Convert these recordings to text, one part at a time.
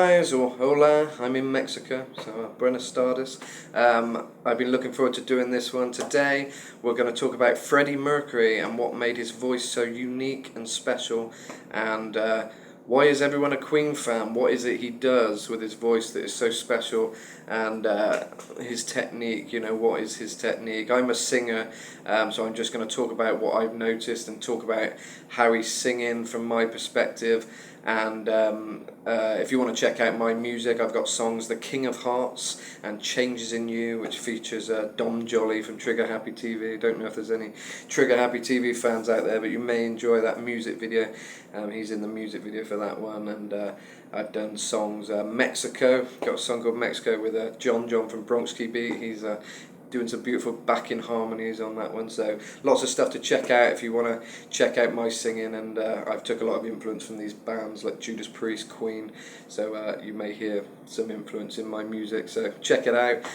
Guys, or hola, I'm in Mexico, so Buenos tardes. I've been looking forward to doing this one today. We're going to talk about Freddie Mercury and what made his voice so unique and special, and why is everyone a Queen fan? What is it he does with his voice that is so special, and his technique, what is his technique? I'm a singer, so I'm just going to talk about what I've noticed and talk about how he's singing from my perspective. And if you want to check out my music, I've got songs The King of Hearts and Changes in You, which features Dom Jolly from Trigger Happy TV. Don't know if there's any Trigger Happy TV fans out there, but you may enjoy that music video. He's in the music video for that one. And I've done songs Mexico, got a song called Mexico with John from Bronx Key Beat. He's doing some beautiful backing harmonies on that one, so lots of stuff to check out if you want to check out my singing. And I've took a lot of influence from these bands like Judas Priest, Queen, so you may hear some influence in my music, so check it out.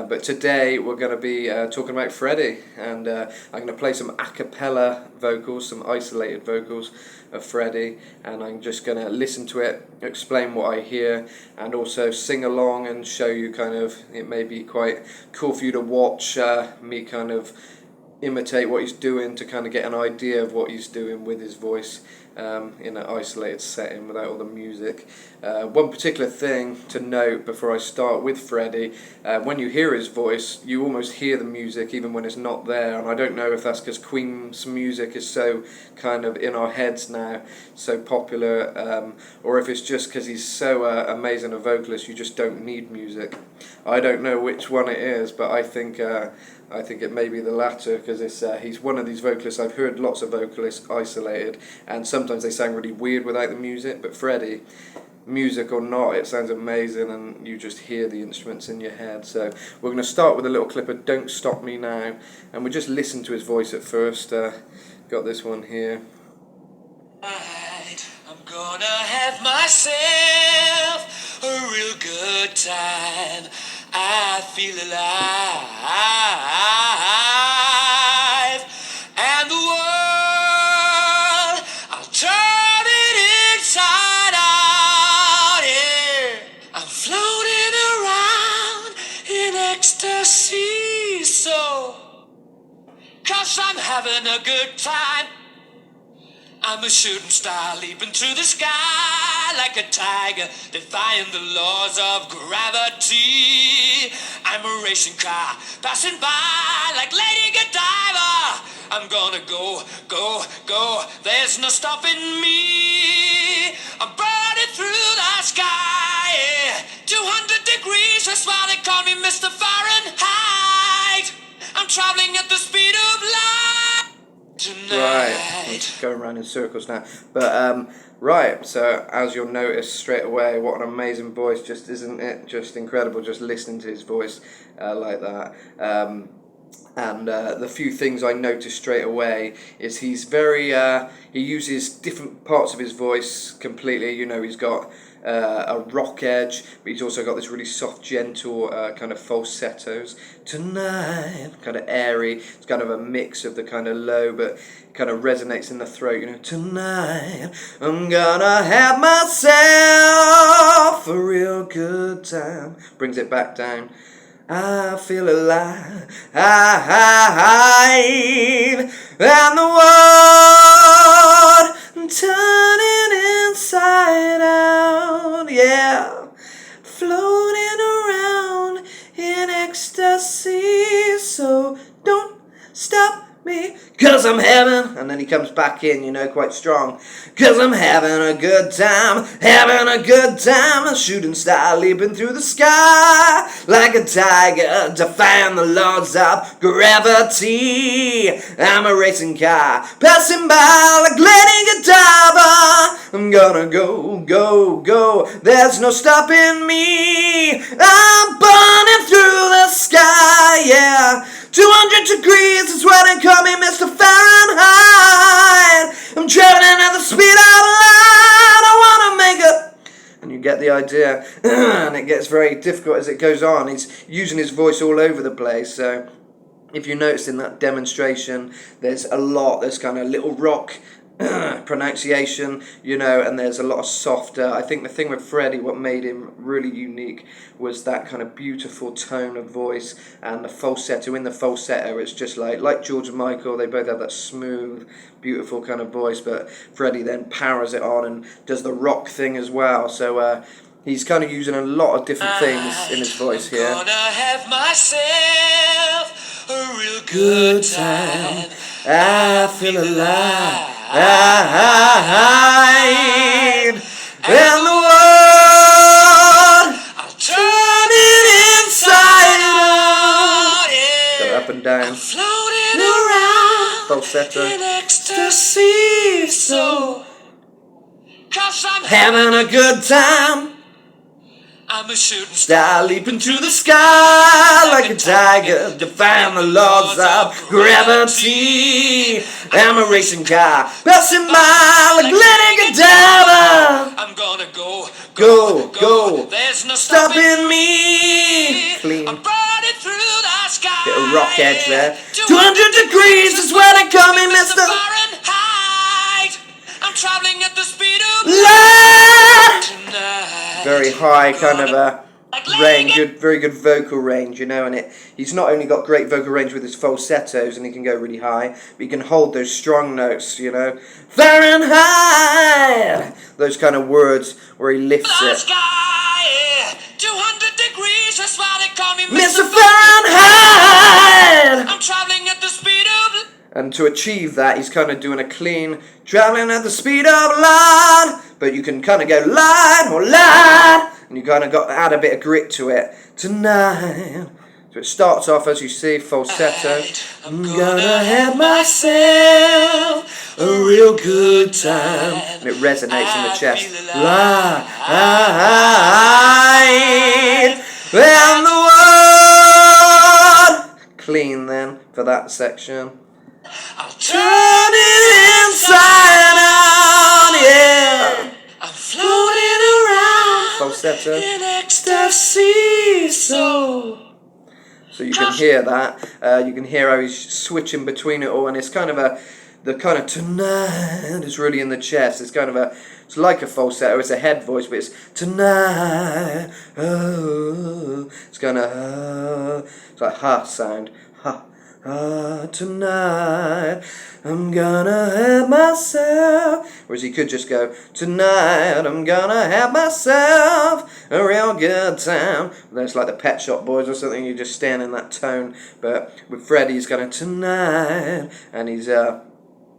But today we're going to be talking about Freddie, and I'm going to play some a cappella vocals, some isolated vocals of Freddie, and I'm just going to listen to it, explain what I hear, and also sing along and show you it may be quite cool for you to watch me kind of imitate what he's doing to kind of get an idea of what he's doing with his voice in an isolated setting without all the music. One particular thing to note before I start with Freddie, when you hear his voice, you almost hear the music even when it's not there, and I don't know if that's because Queen's music is so kind of in our heads now, so popular, or if it's just because he's so amazing a vocalist, you just don't need music. I don't know which one it is, but I think it may be the latter, because he's one of these vocalists. I've heard lots of vocalists isolated, and sometimes they sound really weird without the music, but Freddie, music or not, it sounds amazing, and you just hear the instruments in your head. So we're going to start with a little clip of Don't Stop Me Now, and we'll just listen to his voice at first. Got this one here. I'm gonna have myself a real good time. I feel alive, and the world, I'll turn it inside out, yeah. I'm floating around in ecstasy, cause I'm having a good time. I'm a shooting star leaping through the sky like a tiger, defying the laws of gravity. I'm a racing car passing by like Lady Godiva. I'm gonna go, go, go, there's no stopping me. I'm burning through the sky, yeah. 200 degrees, that's why they call me Mr. Fahrenheit. I'm traveling at the speed of light. Right, I'm just going around in circles now. But right, so as you'll notice straight away, what an amazing voice, just isn't it? Just incredible, just listening to his voice like that. And the few things I noticed straight away is he's very, he uses different parts of his voice completely. He's got a rock edge, but he's also got this really soft, gentle kind of falsettos. Tonight, kind of airy. It's kind of a mix of the kind of low, but kind of resonates in the throat. Tonight, I'm gonna have myself a real good time. Brings it back down. I feel alive, and the world turning inside out, yeah, floating around in ecstasy, so don't stop me, 'cause I'm having, and then he comes back in, quite strong, 'cause I'm having a good time, a shooting star leaping through the sky, like a tiger, defying the laws of gravity. I'm a racing car, passing by like Lady Godiva. I'm gonna go, go, go, there's no stopping me. I'm burning through the sky, yeah. 200 degrees is what they call me, Mr. Fahrenheit. I'm traveling at the speed of light. I wanna make it. And you get the idea. And it gets very difficult as it goes on. He's using his voice all over the place. So if you notice in that demonstration, there's kind of little rock pronunciation, you know, and there's a lot of softer. I think the thing with Freddie, what made him really unique was that kind of beautiful tone of voice and the falsetto. In the falsetto, it's just like George and Michael, they both have that smooth, beautiful kind of voice, but Freddie then powers it on and does the rock thing as well. So he's kind of using a lot of different things in his voice here. I'm gonna have myself a real good time. I feel alive. And the world, I'll turn it inside out. Yeah. go up and down, Floating around falsetto, in ecstasy, so 'cause I'm having a good time. I'm a shooting star. Star leaping through the sky like a tiger, defying the laws of gravity. I'm a racing car, passing by like Lady Godiva. I'm gonna go. Go. There's no Stopping me. Clean. I'm burning through the sky. Bit of rock edge there. 200 degrees is where they call me, Mr. Fahrenheit. I'm traveling at the speed of Light. tonight. Very high kind of range, very good vocal range, you know, and he's not only got great vocal range with his falsettos and he can go really high, but he can hold those strong notes, you know, Fahrenheit, those kind of words where he lifts The it. sky, 200 degrees, that's why they call me Mr. Fahrenheit! I'm traveling at the speed of And to achieve that, he's kind of doing a clean, traveling at the speed of light, but you can kind of go light or light, and you kind of got to add a bit of grit to it. Tonight. So it starts off, as you see, falsetto. I'm gonna have myself a real good time. And it resonates in the chest. Light. And the world. Clean then for that section. I'll Turn it inside out, yeah. I'm floating around Falsetto. in ecstasy, so So you can hear that. You can hear how he's switching between it all, and it's kind of the kind of tonight is really in the chest. It's kind of it's like a falsetto. It's a head voice, but it's tonight. Oh, it's kind of it's like ha sound. Ha. Tonight I'm gonna have myself. Whereas he could just go, tonight I'm gonna have myself a real good time. Then it's like the Pet Shop Boys or something, you just stand in that tone. But with Freddie, he's going tonight, and he's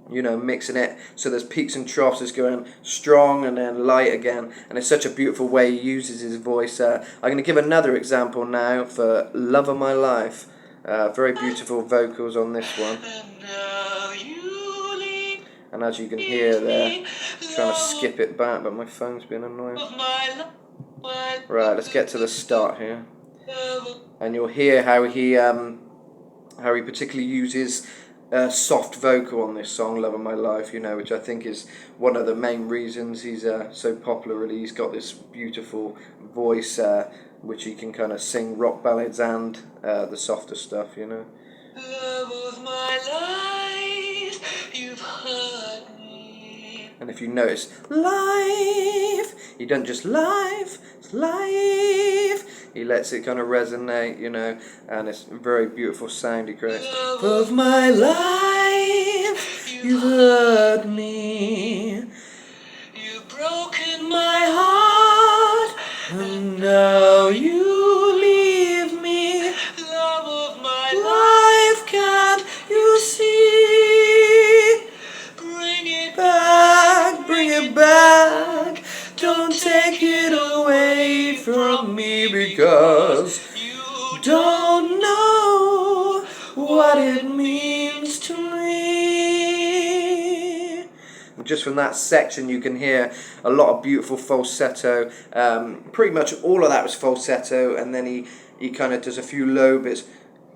you know, mixing it so there's peaks and troughs. It's going strong and then light again, and it's such a beautiful way he uses his voice. I'm going to give another example now for Love of My Life. Very beautiful vocals on this one. And as you can hear there, I'm trying to skip it back, but my phone's being annoying. Right, let's get to the start here. And you'll hear how he particularly uses soft vocal on this song, Love of My Life, you know, which I think is one of the main reasons he's so popular, really. He's got this beautiful voice, which he can kind of sing rock ballads and the softer stuff, you know. Love of my life, you've hurt me. And if you notice, life, he doesn't just life, it's life. He lets it kind of resonate, you know, and it's a very beautiful sound he creates. Love of my life, you've hurt me. You've broken my heart, And now you leave me. love of my Life, can't you see? Bring it back. Don't take it away from me, because you don't know what it means to me. And just from that section you can hear a lot of beautiful falsetto. Pretty much all of that was falsetto, and then he kind of does a few low bits.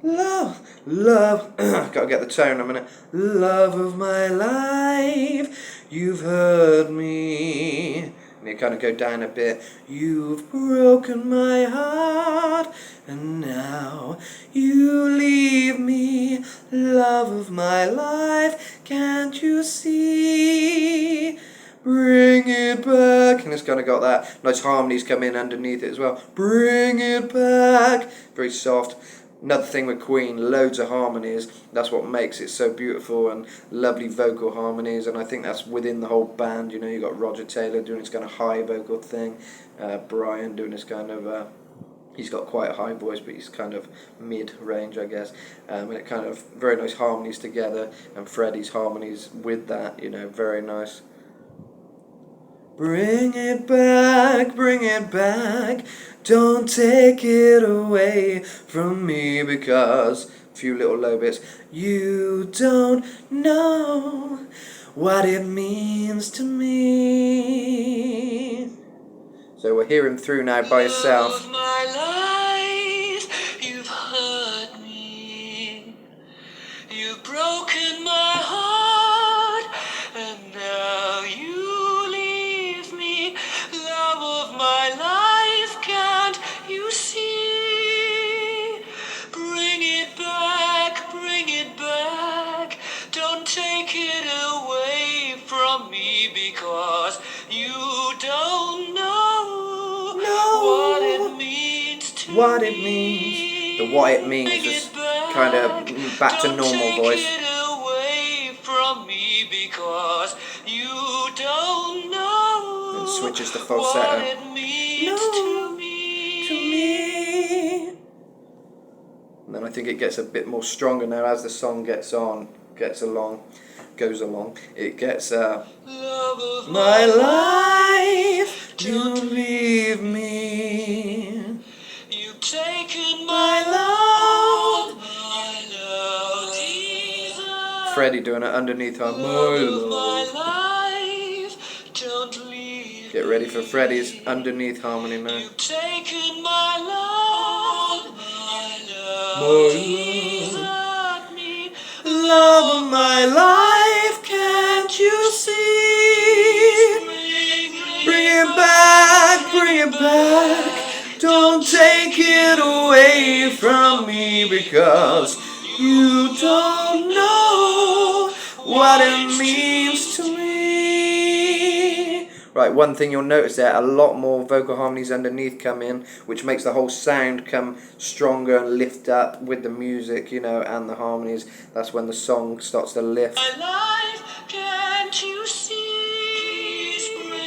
Love, gotta get the tone a minute. Love of my life, you've hurt me. And you kind of go down a bit. You've broken my heart, and now you leave me, love of my life, can't you see? Bring it back. And it's kind of got that nice harmonies come in underneath it as well. Bring it back. Very soft. Another thing with Queen, loads of harmonies. That's what makes it so beautiful, and lovely vocal harmonies. And I think that's within the whole band. You know, you got Roger Taylor doing this kind of high vocal thing, Brian doing this kind of. He's got quite a high voice, but he's kind of mid-range, I guess. And it kind of very nice harmonies together, and Freddie's harmonies with that. You know, very nice. Bring it back, don't take it away from me, because, a few little low bits, you don't know what it means to me. So we'll hear him through now by himself. Love of my life, you've hurt me, you've broken my heart, and now you my life, can't you see? Bring it back, don't take it away from me, because you don't know what it means to what me. It means. The what it means is kind of back to normal voice. Don't take it away from me, because you don't know. And switches to falsetto. What it means to me. And then I think it gets a bit more stronger now as the song goes along. It gets Love of my life, don't leave me. You've taken my love, my love, Jesus. Freddie doing it underneath her. My life, don't leave. Get ready for Freddie's underneath harmony now. You've taken my love, my love, me. Love of my life, can't you see? Bring it back, don't take it away from me, because you don't know what it means to me. Right, one thing you'll notice there, a lot more vocal harmonies underneath come in, which makes the whole sound come stronger and lift up with the music, you know, and the harmonies. That's when the song starts to lift. My life, can't you see? Bring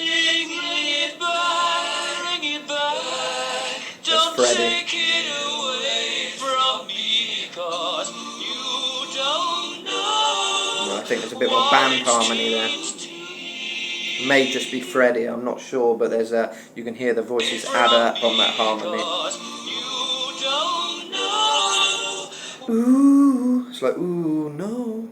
it back. Don't Freddie. take it away from me, 'cause you don't know. I think there's a bit more band harmony there. May just be Freddie, I'm not sure, but there's you can hear the voices add up on that harmony. Ooh, it's like ooh no.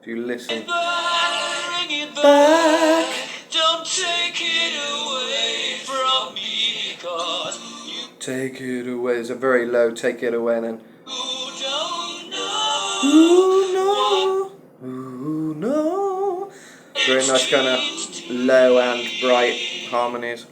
If you listen. Bring it back. Don't take it away from me, 'cause you take it away. There's a very low take it away then. don't know. Ooh no. Ooh no. Very nice kind of low and bright harmonies.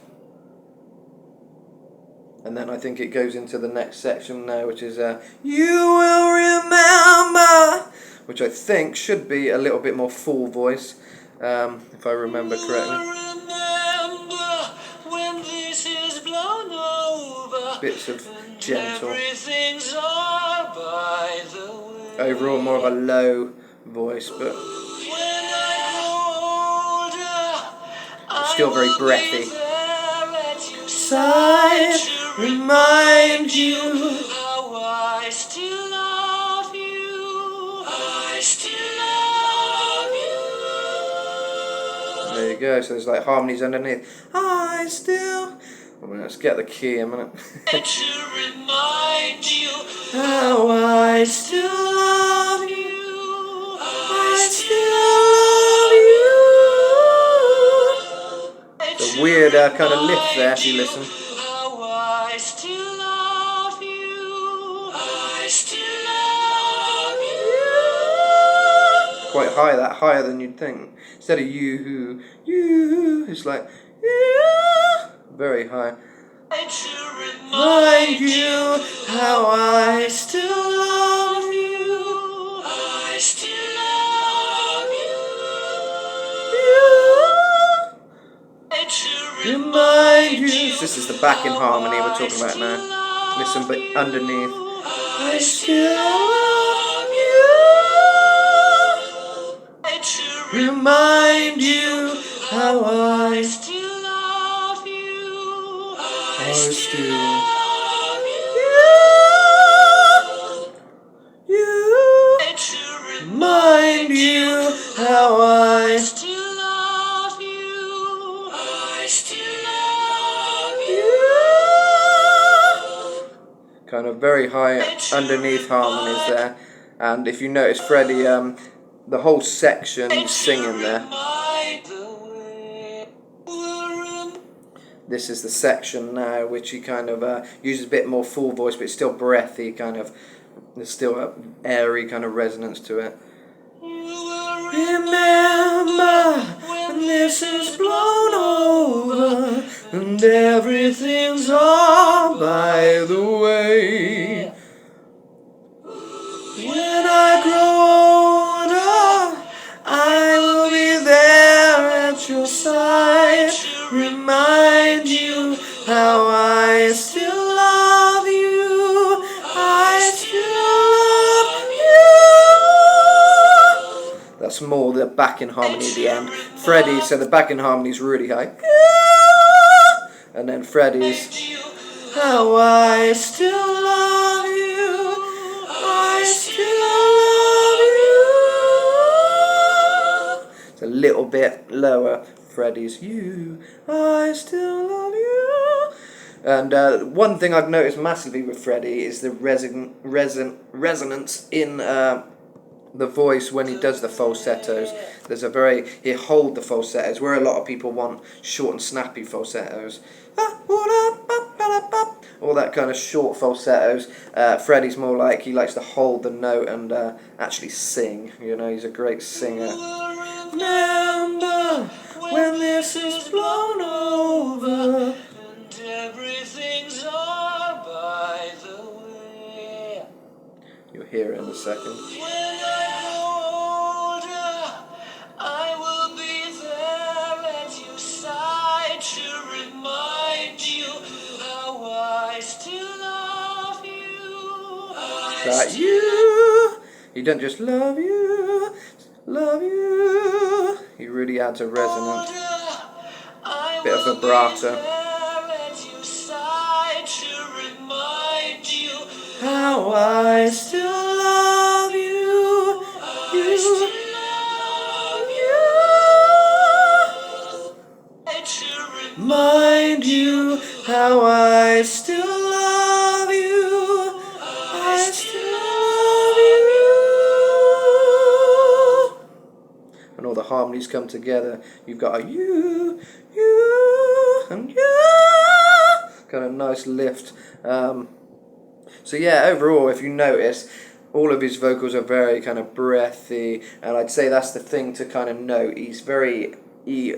And then I think it goes into the next section now, which is You Will Remember, which I think should be a little bit more full voice, if I remember correctly. Remember when this is blown over, Bits of gentle. everything's all by the way. Overall more of a low voice, but When I grow older, still very I will breathy. be there at your Side, side to remind you. how I still love you. I still love you. There you go, so there's like harmonies underneath. I still. Well, let's get the key a minute. To remind you How I still love you. I still love you. It's a weird kind of lift there if you listen. how I still love you. I still love you. Quite high, that higher than you'd think. Instead of you, it's like you. Very high. To remind you how I still love you. I still love you. To Remind you. This is the backing harmony we're talking about now. Listen, but underneath. I still love you. Remind you how I still love you. I still love you. Remind you how I still love you. I still love you. kind of very high underneath harmonies there. And if you notice Freddie, the whole section he's singing there. This is the section now which he kind of uses a bit more full voice, but it's still breathy, kind of. There's still an airy kind of resonance to it. Remember when this is blown over and everything's all by the way. When I grow older, I will be there at your side to remind you how I still love you. I still love you. That's more the backing harmony at the end. Freddie, so the backing harmony is really high. And then Freddie's how I still love you. I still love you. It's a little bit lower. Freddie's you. I still love you. And one thing I've noticed massively with Freddie is the resonance in the voice when he does the falsettos. He hold the falsettos where a lot of people want short and snappy falsettos. All that kind of short falsettos. Freddie's more like he likes to hold the note and actually sing. You know, he's a great singer. Remember when this is blown over and everything's all by the way. You'll hear it in a second. When I grow older, I will be there at your side to remind you how I still love you. That you. He doesn't just love you, love you. He really adds a resonance, bit of vibrato. How I still love you, Mind you, how I still love you, I still love you. And all the harmonies come together. You've got a you, and you. Kind of nice lift. So yeah, overall, if you notice, all of his vocals are very kind of breathy, and I'd say that's the thing to kind of note. He's very he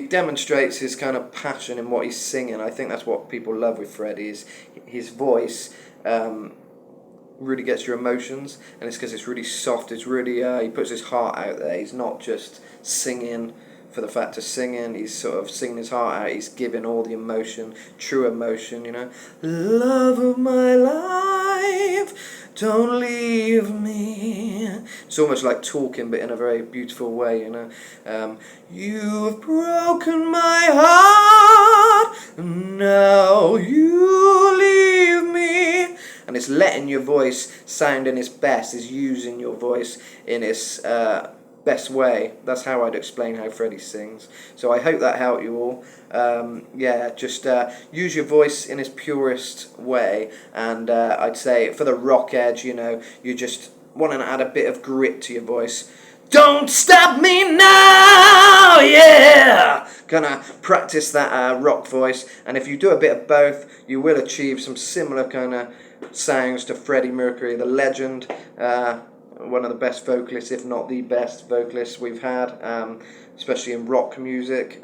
demonstrates his kind of passion in what he's singing. I think that's what people love with Freddie, is his voice really gets your emotions, and it's because it's really soft. It's really he puts his heart out there. He's not just singing for the fact of singing. He's sort of singing his heart out. He's giving all the emotion, true emotion, you know. Love of my life, don't leave me. It's almost like talking, but in a very beautiful way, you know. You've broken my heart, now you leave me. And it's letting your voice sound in its best, is using your voice in its best way. That's how I'd explain how Freddie sings. So I hope that helped you all. Just use your voice in its purest way, and I'd say for the rock edge, you know, you just want to add a bit of grit to your voice. Don't stop me now, yeah! Gonna practice that rock voice, and if you do a bit of both, you will achieve some similar kind of sounds to Freddie Mercury, the legend. one of the best vocalists, if not the best vocalist we've had, especially in rock music.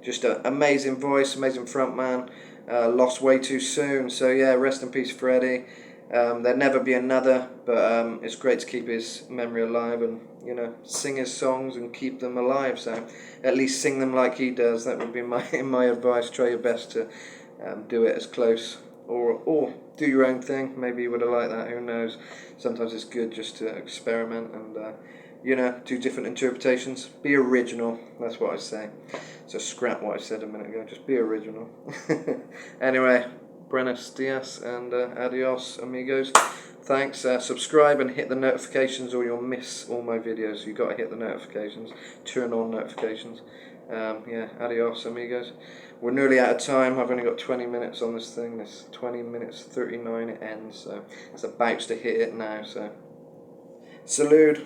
Just an amazing voice, amazing frontman. Lost way too soon. So yeah, rest in peace, Freddie. There'll never be another, but it's great to keep his memory alive and, you know, sing his songs and keep them alive. So at least sing them like he does. That would be my advice. Try your best to do it as close, or do your own thing. Maybe you would have liked that. Who knows? Sometimes it's good just to experiment and you know, do different interpretations. Be original. That's what I say. So scrap what I said a minute ago. Just be original. Anyway, buenos dias and adios, amigos. Thanks. Subscribe and hit the notifications, or you'll miss all my videos. You got to hit the notifications. Turn on notifications. Yeah, adios, amigos. We're nearly out of time. I've only got 20 minutes on this thing. This 20 minutes 39 it ends, so it's about to hit it now. So salute.